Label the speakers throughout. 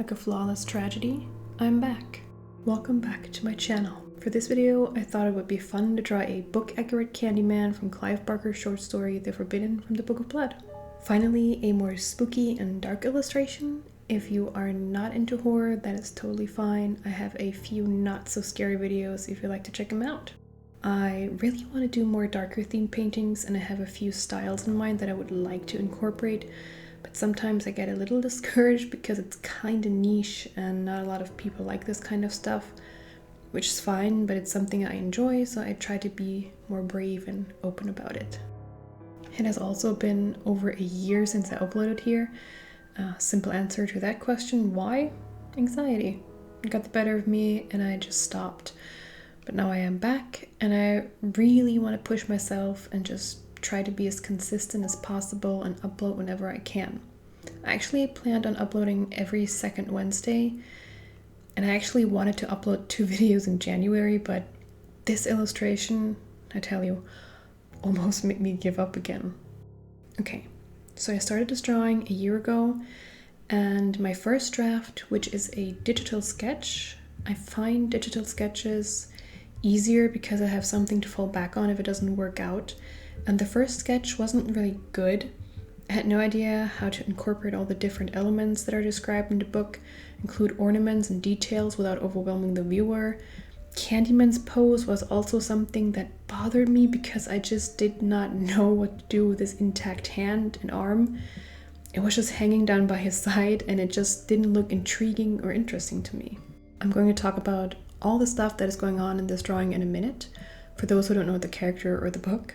Speaker 1: like a flawless tragedy, I'm back. Welcome back to my channel. For this video, I thought it would be fun to draw a book-accurate Candyman from Clive Barker's short story, The Forbidden from the Book of Blood. Finally, a more spooky and dark illustration. If you are not into horror, that is totally fine. I have a few not-so-scary videos if you'd like to check them out. I really want to do more darker themed paintings, and I have a few styles in mind that I would like to incorporate. But sometimes I get a little discouraged because it's kind of niche and not a lot of people like this kind of stuff, which is fine, but it's something I enjoy, so I try to be more brave and open about it. It has also been over a year since I uploaded here. Simple answer to that question, why? Anxiety. It got the better of me and I just stopped. But now I am back and I really want to push myself and just try to be as consistent as possible and upload whenever I can. I actually planned on uploading every second Wednesday, and I actually wanted to upload 2 videos in January, but this illustration, I tell you, almost made me give up again. Okay, so I started this drawing a year ago, and my first draft, which is a digital sketch, I find digital sketches easier because I have something to fall back on if it doesn't work out. And the first sketch wasn't really good. I had no idea how to incorporate all the different elements that are described in the book, include ornaments and details without overwhelming the viewer. Candyman's pose was also something that bothered me because I just did not know what to do with his intact hand and arm. It was just hanging down by his side and it just didn't look intriguing or interesting to me. I'm going to talk about all the stuff that is going on in this drawing in a minute, for those who don't know the character or the book.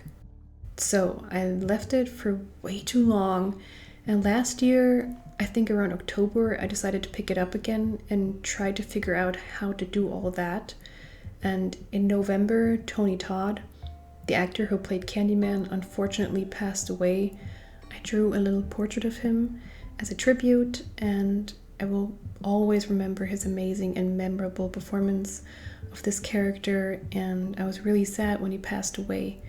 Speaker 1: So I left it for way too long, and last year, I think around October, I decided to pick it up again and try to figure out how to do all that. And in November, Tony Todd, the actor who played Candyman, unfortunately passed away. I drew a little portrait of him as a tribute, and I will always remember his amazing and memorable performance of this character, and I was really sad when he passed away.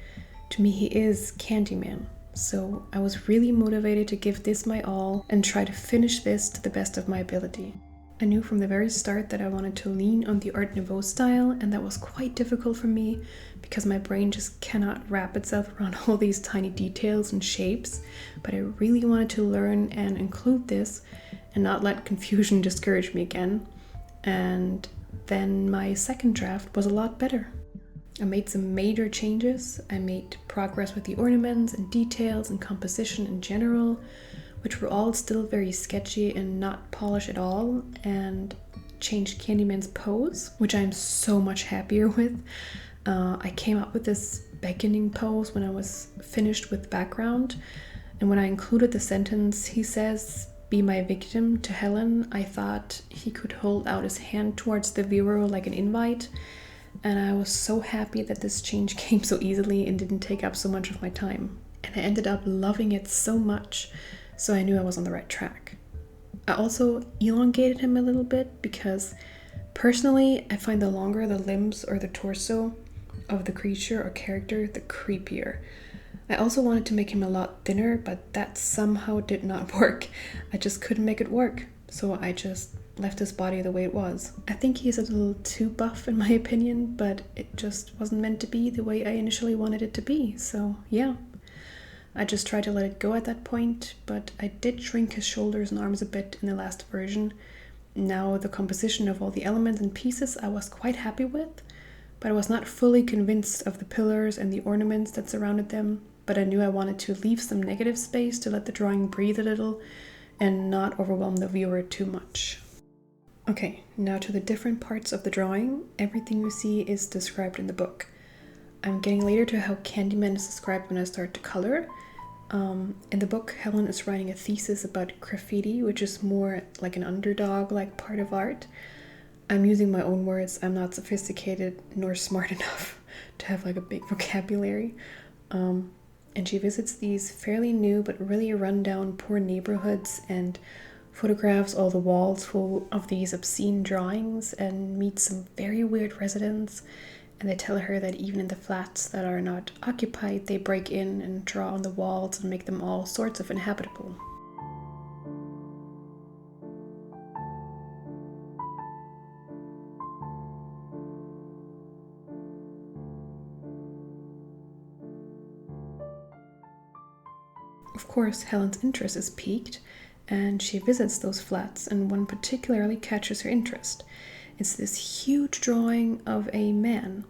Speaker 1: To me, he is Candyman, so I was really motivated to give this my all and try to finish this to the best of my ability. I knew from the very start that I wanted to lean on the Art Nouveau style, and that was quite difficult for me because my brain just cannot wrap itself around all these tiny details and shapes, but I really wanted to learn and include this and not let confusion discourage me again. And then my second draft was a lot better. I made some major changes. I made progress with the ornaments and details and composition in general, which were all still very sketchy and not polished at all, and changed Candyman's pose, which I'm so much happier with. I came up with this beckoning pose when I was finished with the background, and when I included the sentence, he says, "Be my victim," to Helen, I thought he could hold out his hand towards the viewer like an invite. And I was so happy that this change came so easily and didn't take up so much of my time. And I ended up loving it so much, so I knew I was on the right track. I also elongated him a little bit because personally, I find the longer the limbs or the torso of the creature or character, the creepier. I also wanted to make him a lot thinner, but that somehow did not work. I just couldn't make it work, so I just left his body the way it was. I think he's a little too buff in my opinion, but it just wasn't meant to be the way I initially wanted it to be, so yeah. I just tried to let it go at that point, but I did shrink his shoulders and arms a bit in the last version. Now the composition of all the elements and pieces I was quite happy with, but I was not fully convinced of the pillars and the ornaments that surrounded them, but I knew I wanted to leave some negative space to let the drawing breathe a little and not overwhelm the viewer too much. Okay, now to the different parts of the drawing. Everything you see is described in the book. I'm getting later to how Candyman is described when I start to color. In the book, Helen is writing a thesis about graffiti, which is more like an underdog-like part of art. I'm using my own words. I'm not sophisticated nor smart enough to have like a big vocabulary. And she visits these fairly new but really run-down poor neighborhoods and photographs all the walls full of these obscene drawings and meets some very weird residents, and they tell her that even in the flats that are not occupied, they break in and draw on the walls and make them all sorts of inhabitable. Of course, Helen's interest is piqued, and she visits those flats, and one particularly catches her interest. It's this huge drawing of a man.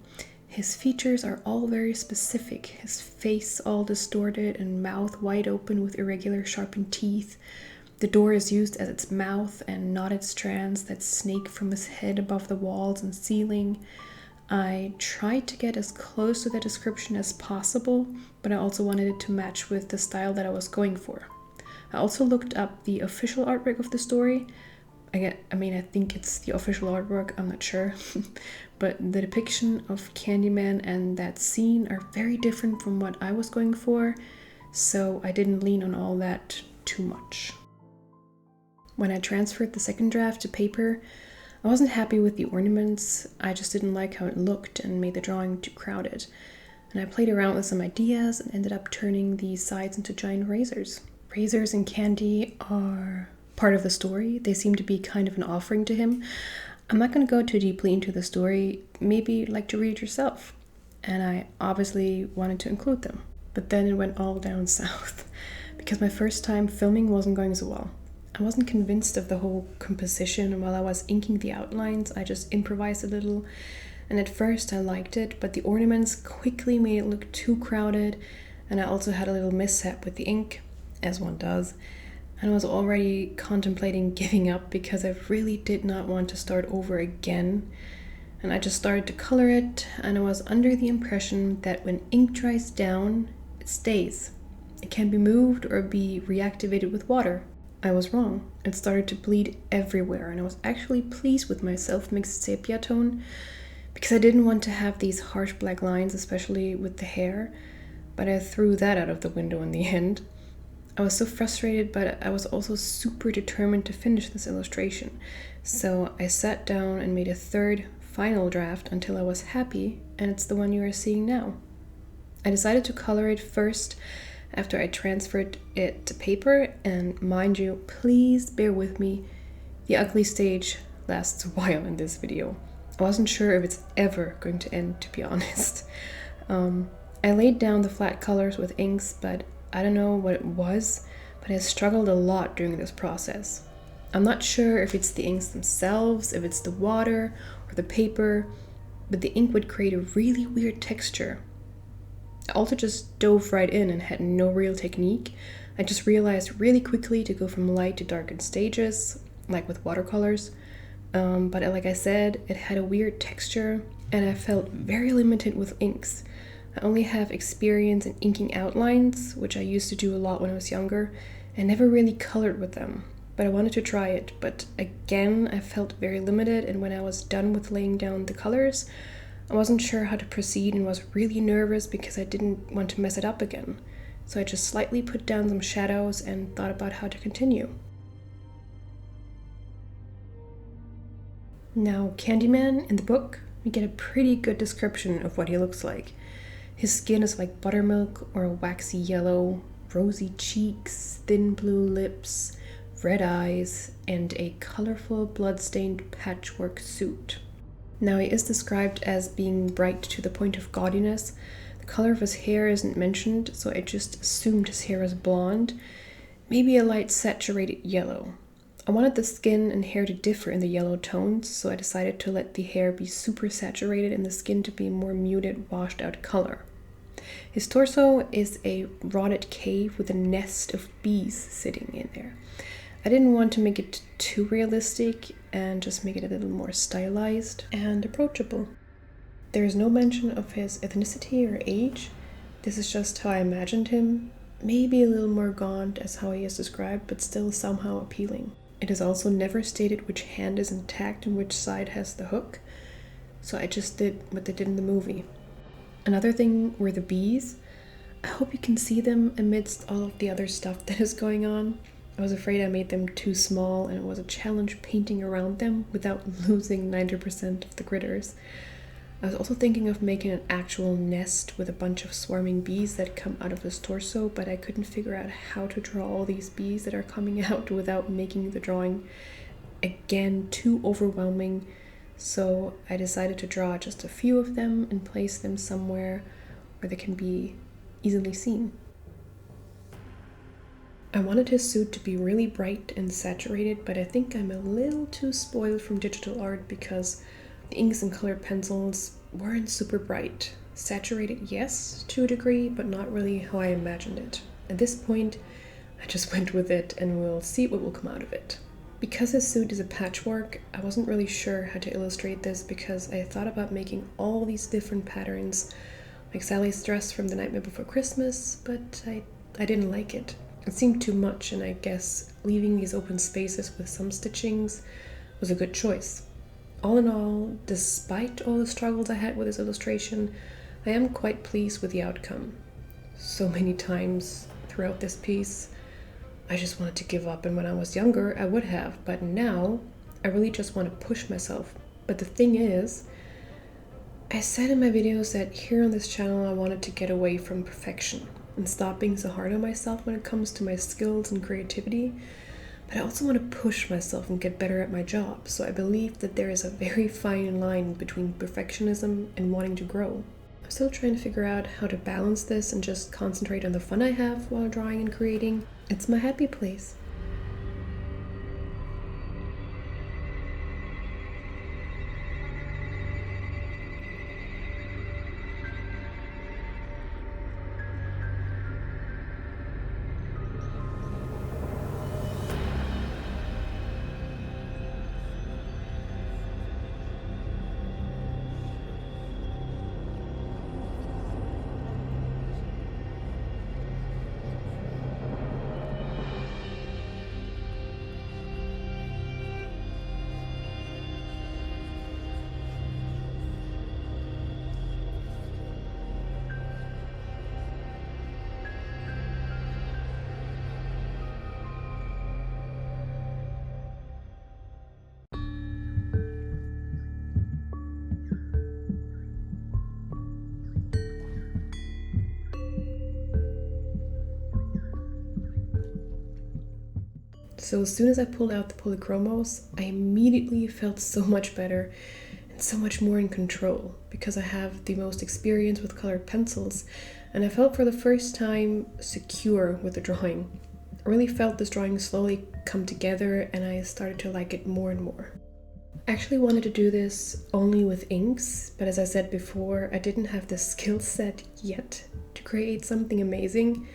Speaker 1: His features are all very specific, his face all distorted and mouth wide open with irregular sharpened teeth. The door is used as its mouth and knotted strands that snake from his head above the walls and ceiling. I tried to get as close to the description as possible, but I also wanted it to match with the style that I was going for. I also looked up the official artwork of the story. I think it's the official artwork, I'm not sure. But the depiction of Candyman and that scene are very different from what I was going for, so I didn't lean on all that too much. When I transferred the second draft to paper, I wasn't happy with the ornaments. I just didn't like how it looked and made the drawing too crowded. And I played around with some ideas and ended up turning the sides into giant razors. Razors and candy are part of the story. They seem to be kind of an offering to him. I'm not going to go too deeply into the story. Maybe you'd like to read it yourself. And I obviously wanted to include them. But then it went all down south because my first time filming wasn't going so well. I wasn't convinced of the whole composition, and while I was inking the outlines, I just improvised a little. And at first I liked it, but the ornaments quickly made it look too crowded, and I also had a little mishap with the ink, as one does. And I was already contemplating giving up because I really did not want to start over again. And I just started to color it, and I was under the impression that when ink dries down, it stays. It can be moved or be reactivated with water. I was wrong. It started to bleed everywhere, and I was actually pleased with my self-mixed sepia tone because I didn't want to have these harsh black lines, especially with the hair, but I threw that out of the window in the end. I was so frustrated, but I was also super determined to finish this illustration, so I sat down and made a third, final draft until I was happy, and it's the one you are seeing now. I decided to color it first after I transferred it to paper, and mind you, please bear with me, the ugly stage lasts a while in this video. I wasn't sure if it's ever going to end, to be honest. I laid down the flat colors with inks, but I don't know what it was, but I struggled a lot during this process. I'm not sure if it's the inks themselves, if it's the water, or the paper, but the ink would create a really weird texture. I also just dove right in and had no real technique. I just realized really quickly to go from light to dark in stages, like with watercolors. But like I said, it had a weird texture, and I felt very limited with inks. I only have experience in inking outlines, which I used to do a lot when I was younger, and never really colored with them. But I wanted to try it, but again, I felt very limited, and when I was done with laying down the colors, I wasn't sure how to proceed and was really nervous because I didn't want to mess it up again. So I just slightly put down some shadows and thought about how to continue. Now, Candyman, in the book, we get a pretty good description of what he looks like. His skin is like buttermilk or a waxy yellow, rosy cheeks, thin blue lips, red eyes, and a colorful blood-stained patchwork suit. Now, he is described as being bright to the point of gaudiness. The color of his hair isn't mentioned, so I just assumed his hair is blonde, maybe a light saturated yellow. I wanted the skin and hair to differ in the yellow tones, so I decided to let the hair be super saturated and the skin to be more muted, washed out color. His torso is a rotted cave with a nest of bees sitting in there. I didn't want to make it too realistic and just make it a little more stylized and approachable. There is no mention of his ethnicity or age. This is just how I imagined him. Maybe a little more gaunt as how he is described, but still somehow appealing. It is also never stated which hand is intact and which side has the hook, so I just did what they did in the movie. Another thing were the bees. I hope you can see them amidst all of the other stuff that is going on. I was afraid I made them too small, and it was a challenge painting around them without losing 90% of the critters. I was also thinking of making an actual nest with a bunch of swarming bees that come out of his torso, but I couldn't figure out how to draw all these bees that are coming out without making the drawing, again, too overwhelming. So I decided to draw just a few of them and place them somewhere where they can be easily seen. I wanted his suit to be really bright and saturated, but I think I'm a little too spoiled from digital art because the inks and colored pencils weren't super bright. Saturated, yes, to a degree, but not really how I imagined it. At this point, I just went with it and we'll see what will come out of it. Because his suit is a patchwork, I wasn't really sure how to illustrate this because I thought about making all these different patterns, like Sally's dress from The Nightmare Before Christmas, but I didn't like it. It seemed too much, and I guess leaving these open spaces with some stitchings was a good choice. All in all, despite all the struggles I had with this illustration, I am quite pleased with the outcome. So many times throughout this piece, I just wanted to give up, and when I was younger, I would have, but now I really just want to push myself. But the thing is, I said in my videos that here on this channel I wanted to get away from perfection and stop being so hard on myself when it comes to my skills and creativity, but I also want to push myself and get better at my job. So I believe that there is a very fine line between perfectionism and wanting to grow. I'm still trying to figure out how to balance this and just concentrate on the fun I have while drawing and creating. It's my happy place. So as soon as I pulled out the Polychromos, I immediately felt so much better and so much more in control because I have the most experience with colored pencils, and I felt for the first time secure with the drawing. I really felt this drawing slowly come together and I started to like it more and more. I actually wanted to do this only with inks, but as I said before, I didn't have the skill set yet to create something amazing.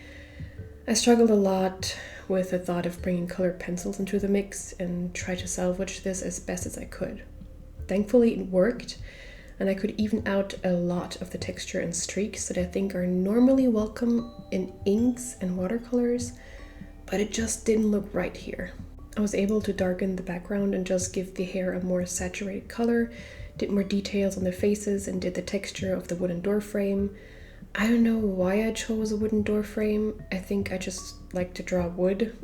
Speaker 1: I struggled a lot with the thought of bringing colored pencils into the mix and tried to salvage this as best as I could. Thankfully it worked, and I could even out a lot of the texture and streaks that I think are normally welcome in inks and watercolors, but it just didn't look right here. I was able to darken the background and just give the hair a more saturated color, did more details on the faces, and did the texture of the wooden door frame. I don't know why I chose a wooden door frame. I think I just like to draw wood.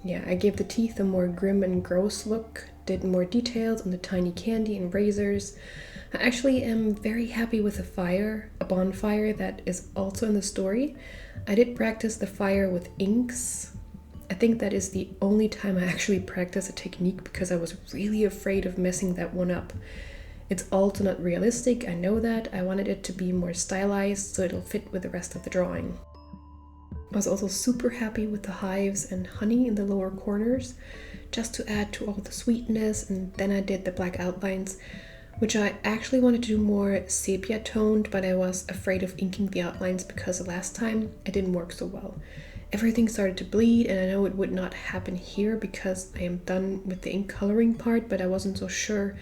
Speaker 1: Yeah, I gave the teeth a more grim and gross look, did more details on the tiny candy and razors. I actually am very happy with the fire, a bonfire that is also in the story. I did practice the fire with inks. I think that is the only time I actually practiced a technique because I was really afraid of messing that one up. It's also not realistic, I know that. I wanted it to be more stylized so it'll fit with the rest of the drawing. I was also super happy with the hives and honey in the lower corners, just to add to all the sweetness, and then I did the black outlines, which I actually wanted to do more sepia toned, but I was afraid of inking the outlines because the last time it didn't work so well. Everything started to bleed, and I know it would not happen here because I am done with the ink coloring part, but I wasn't so sure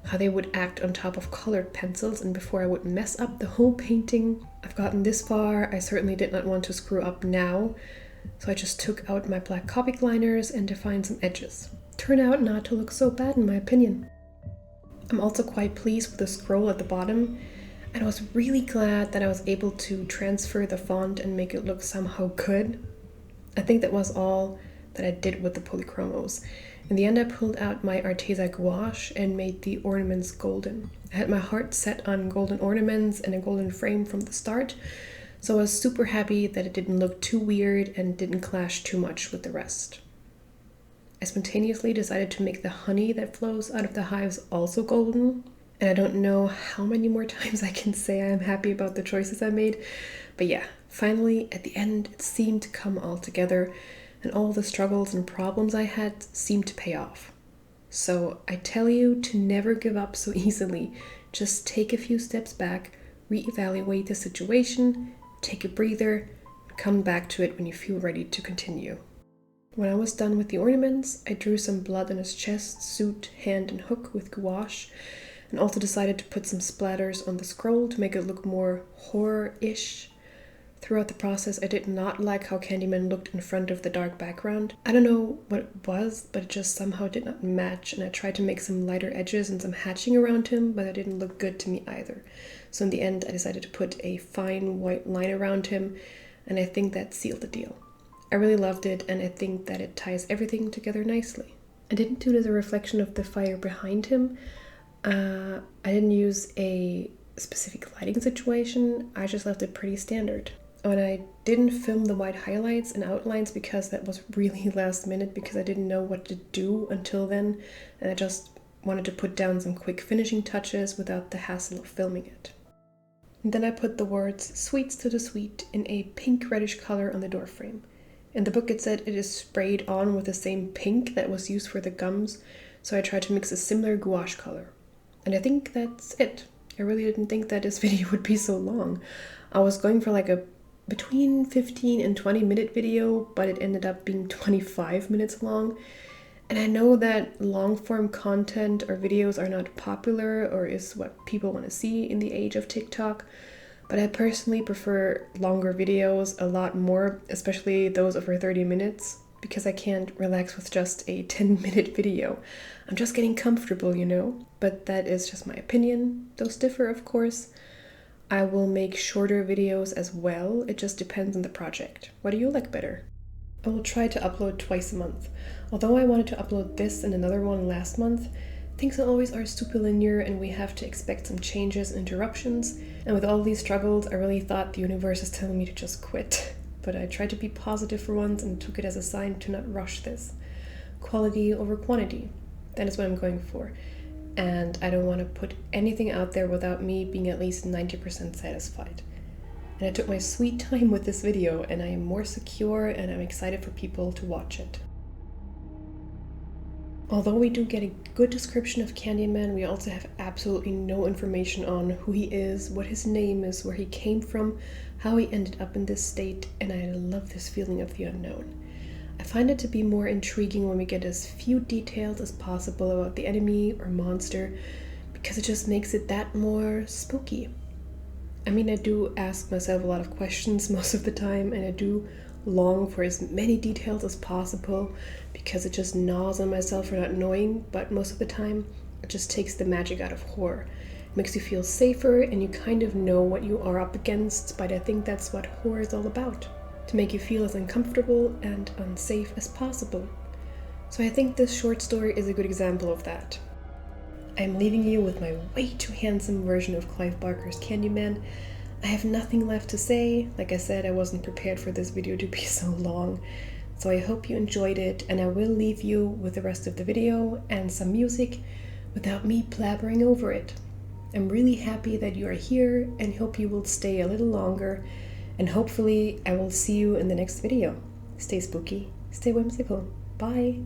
Speaker 1: how they would act on top of colored pencils and before I would mess up the whole painting. I've gotten this far, I certainly did not want to screw up now, so I just took out my black Copic liners and defined some edges. Turned out not to look so bad in my opinion. I'm also quite pleased with the scroll at the bottom, and I was really glad that I was able to transfer the font and make it look somehow good. I think that was all that I did with the Polychromos. In the end, I pulled out my Arteza gouache and made the ornaments golden. I had my heart set on golden ornaments and a golden frame from the start, so I was super happy that it didn't look too weird and didn't clash too much with the rest. I spontaneously decided to make the honey that flows out of the hives also golden. And I don't know how many more times I can say I'm happy about the choices I made. But yeah, finally, at the end, it seemed to come all together, and all the struggles and problems I had seemed to pay off. So I tell you to never give up so easily. Just take a few steps back, reevaluate the situation, take a breather, and come back to it when you feel ready to continue. When I was done with the ornaments, I drew some blood on his chest, suit, hand, and hook with gouache, and also decided to put some splatters on the scroll to make it look more horror-ish. Throughout the process, I did not like how Candyman looked in front of the dark background. I don't know what it was, but it just somehow did not match, and I tried to make some lighter edges and some hatching around him, but that didn't look good to me either. So in the end, I decided to put a fine white line around him, and I think that sealed the deal. I really loved it, and I think that it ties everything together nicely. I didn't do it as a reflection of the fire behind him. I didn't use a specific lighting situation. I just left it pretty standard. And I didn't film the white highlights and outlines because that was really last minute, because I didn't know what to do until then, and I just wanted to put down some quick finishing touches without the hassle of filming it. And then I put the words "Sweets to the Sweet" in a pink reddish color on the door frame. In the book it said it is sprayed on with the same pink that was used for the gums, so I tried to mix a similar gouache color. And I think that's it. I really didn't think that this video would be so long. I was going for like a between 15 and 20 minute video, but it ended up being 25 minutes long. And I know that long form content or videos are not popular or is what people want to see in the age of TikTok, but I personally prefer longer videos a lot more, especially those over 30 minutes, because I can't relax with just a 10-minute video. I'm just getting comfortable, you know? But that is just my opinion. Those differ, of course. I will make shorter videos as well. It just depends on the project. What do you like better? I will try to upload twice a month. Although I wanted to upload this and another one last month, things always are super linear and we have to expect some changes and interruptions. And with all these struggles, I really thought the universe is telling me to just quit. But I tried to be positive for once and took it as a sign to not rush this. Quality over quantity. That is what I'm going for. And I don't want to put anything out there without me being at least 90% satisfied. And I took my sweet time with this video, and I am more secure and I'm excited for people to watch it. Although we do get a good description of Candyman, we also have absolutely no information on who he is, what his name is, where he came from, how he ended up in this state, and I love this feeling of the unknown. I find it to be more intriguing when we get as few details as possible about the enemy or monster, because it just makes it that more spooky. I mean, I do ask myself a lot of questions most of the time, and I do long for as many details as possible because it just gnaws on myself for not knowing, but most of the time it just takes the magic out of horror. It makes you feel safer and you kind of know what you are up against, but I think that's what horror is all about. To make you feel as uncomfortable and unsafe as possible. So I think this short story is a good example of that. I'm leaving you with my way too handsome version of Clive Barker's Candyman. I have nothing left to say. Like I said, I wasn't prepared for this video to be so long. So I hope you enjoyed it, and I will leave you with the rest of the video and some music without me blabbering over it. I'm really happy that you are here and hope you will stay a little longer. And hopefully I will see you in the next video. Stay spooky, stay whimsical. Bye!